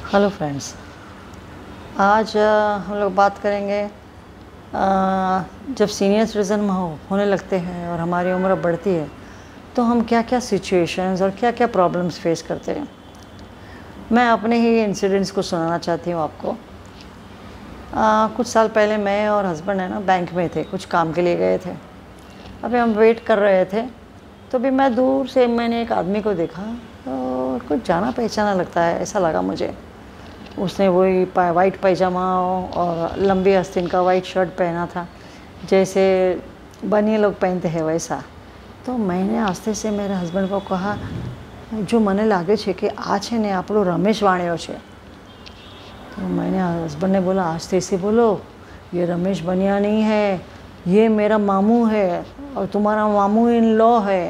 Hello friends, आज हम लोग बात करेंगे जब सीनियर सिटीज़न होने लगते हैं और हमारी उम्र बढ़ती है तो हम क्या क्या सिचुएशंस और क्या क्या प्रॉब्लम्स फेस करते हैं। मैं अपने ही इंसिडेंट्स को सुनाना चाहती हूँ आपको। कुछ साल पहले मैं और हस्बैंड है ना बैंक में थे, कुछ काम के लिए गए थे। अभी हम वेट कर रहे थे तो भी मैं दूर से मैंने एक आदमी को देखा तो कुछ जाना पहचाना लगता है, ऐसा लगा मुझे। उसने वही वाइट पैजामा और लंबी आस्तीन का वाइट शर्ट पहना था, जैसे बनिए लोग पहनते हैं वैसा। तो मैंने आस्ते से मेरे हस्बैंड को कहा, जो મને લાગે છે कि આ છે ને આપણો રમેશ વાણિયો છે। तो मैंने हस्बैंड ने बोला, आस्ते से बोलो, ये रमेश बनिया नहीं है, ये मेरा मामू है और तुम्हारा मामू इन लॉ है,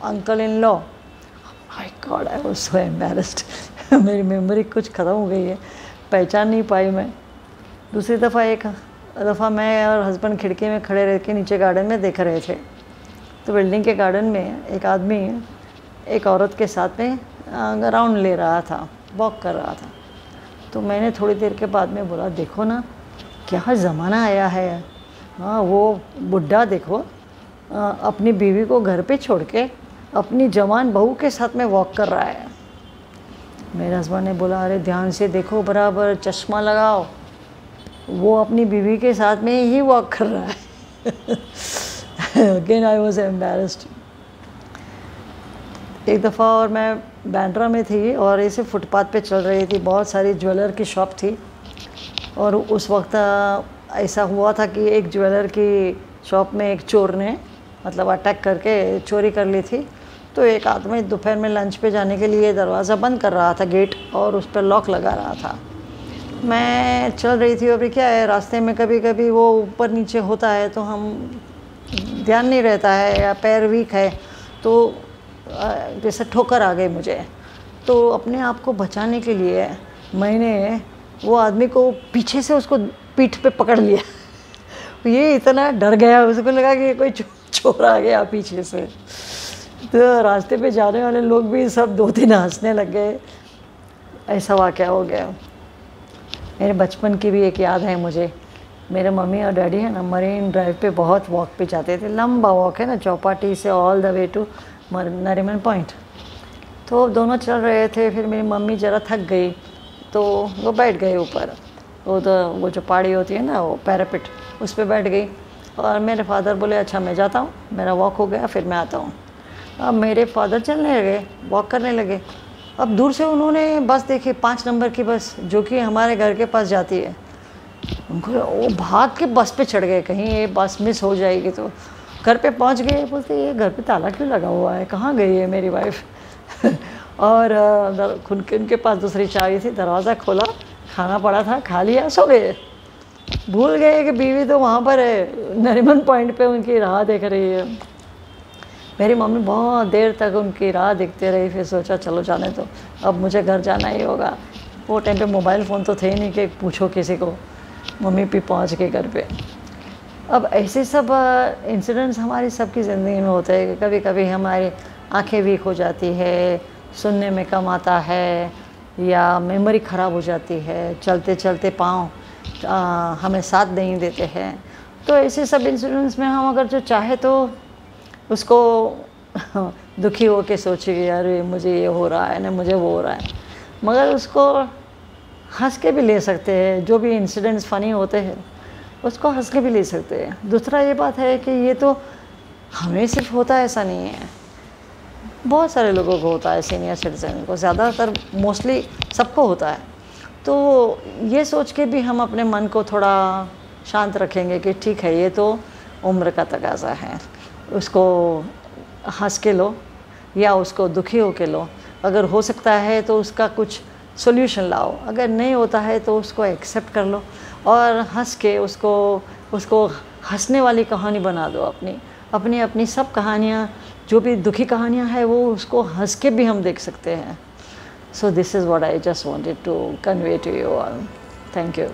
uncle in law. My God, I was so embarrassed. मेरी मेमोरी कुछ ख़त्म हो गई है, पहचान नहीं पाई मैं। दूसरी एक दफ़ा मैं और हस्बैंड खिड़की में खड़े रह के नीचे गार्डन में देख रहे थे तो बिल्डिंग के गार्डन में एक आदमी एक औरत के साथ में राउंड ले रहा था, वॉक कर रहा था। तो मैंने थोड़ी देर के बाद में बोला, देखो ना क्या ज़माना आया है। हाँ, वो बुढ़ा देखो अपनी बीवी को घर पे छोड़ के अपनी जवान बहू के साथ में वॉक कर रहा है। मेरे हस्बैंड ने बोला, अरे ध्यान से देखो, बराबर चश्मा लगाओ, वो अपनी बीवी के साथ में ही वॉक कर रहा है। Again I was embarrassed. एक दफ़ा और मैं बैंड्रा में थी और ऐसे फुटपाथ पे चल रही थी, बहुत सारी ज्वेलर की शॉप थी और उस वक्त ऐसा हुआ था कि एक ज्वेलर की शॉप में एक चोर ने मतलब अटैक करके चोरी कर ली थी। तो एक आदमी दोपहर में लंच पे जाने के लिए दरवाज़ा बंद कर रहा था, गेट, और उस पर लॉक लगा रहा था। मैं चल रही थी, अभी क्या है, रास्ते में कभी कभी वो ऊपर नीचे होता है तो हम ध्यान नहीं रहता है या पैर वीक है तो जैसे ठोकर आ गई मुझे। तो अपने आप को बचाने के लिए मैंने वो आदमी को पीछे से उसको पीठ पे पकड़ लिया। ये इतना डर गया, उसको लगा कि कोई चोर आ गया पीछे से। तो रास्ते पे जाने वाले लोग भी सब दो तीन हंसने लग गए। ऐसा वाक़या हो गया। मेरे बचपन की भी एक याद है मुझे। मेरे मम्मी और डैडी है ना, मरीन ड्राइव पे बहुत वॉक पे जाते थे। लंबा वॉक है ना, चौपाटी से all the way to Nariman point. तो दोनों चल रहे थे, फिर मेरी मम्मी ज़रा थक गई तो वो बैठ गए ऊपर। वो जो पहाड़ी होती है ना, वो पैरापिट, उस पर बैठ गई। और मेरे फादर बोले, अच्छा मैं जाता हूँ, मेरा वॉक हो गया, फिर मैं आता हूँ। अब मेरे फादर चलने लगे, वॉक करने लगे। अब दूर से उन्होंने बस देखी, 5 नंबर की बस, जो कि हमारे घर के पास जाती है। उनको वो भाग के बस पे चढ़ गए, कहीं ये बस मिस हो जाएगी। तो घर पे पहुंच गए, बोलते ये घर पे ताला क्यों लगा हुआ है, कहाँ गई है मेरी वाइफ। और उनके पास दूसरी चाबी थी, दरवाज़ा खोला, खाना पड़ा था, खा लिया, सो गए। भूल गए कि बीवी तो वहाँ पर है, नरीमन पॉइंट पे उनकी राह देख रही है। मेरी मम्मी बहुत देर तक उनकी राह देखते रही, फिर सोचा चलो जाने तो, अब मुझे घर जाना ही होगा। वो टाइम पे मोबाइल फ़ोन तो थे ही नहीं कि पूछो किसी को। मम्मी भी पहुंच गए घर पे। अब ऐसे सब इंसिडेंट्स हमारी सबकी ज़िंदगी में होते हैं कि कभी कभी हमारी आंखें वीक हो जाती है, सुनने में कम आता है, या मेमोरी ख़राब हो जाती है, चलते चलते पाँव हमें साथ नहीं देते हैं। तो ऐसे सब इंसिडेंट्स में हम अगर जो चाहे तो उसको दुखी हो के सोचिए, अरे मुझे ये हो रहा है ना, मुझे वो हो रहा है, मगर उसको हंस के भी ले सकते हैं। जो भी इंसिडेंट्स फ़नी होते हैं उसको हंस के भी ले सकते हैं। दूसरा ये बात है कि ये तो हमें सिर्फ होता है ऐसा नहीं है, बहुत सारे लोगों को होता है, सीनियर सिटीजन को, ज़्यादातर मोस्टली सबको होता है। तो ये सोच के भी हम अपने मन को थोड़ा शांत रखेंगे कि ठीक है, ये तो उम्र का तकाज़ा है, उसको हंस के लो या उसको दुखी हो के लो। अगर हो सकता है तो उसका कुछ सॉल्यूशन लाओ, अगर नहीं होता है तो उसको एक्सेप्ट कर लो और हंस के उसको हंसने वाली कहानी बना दो। अपनी अपनी सब कहानियाँ, जो भी दुखी कहानियाँ हैं, वो उसको हंस के भी हम देख सकते हैं। So this is what I just wanted to convey to you all. Thank you.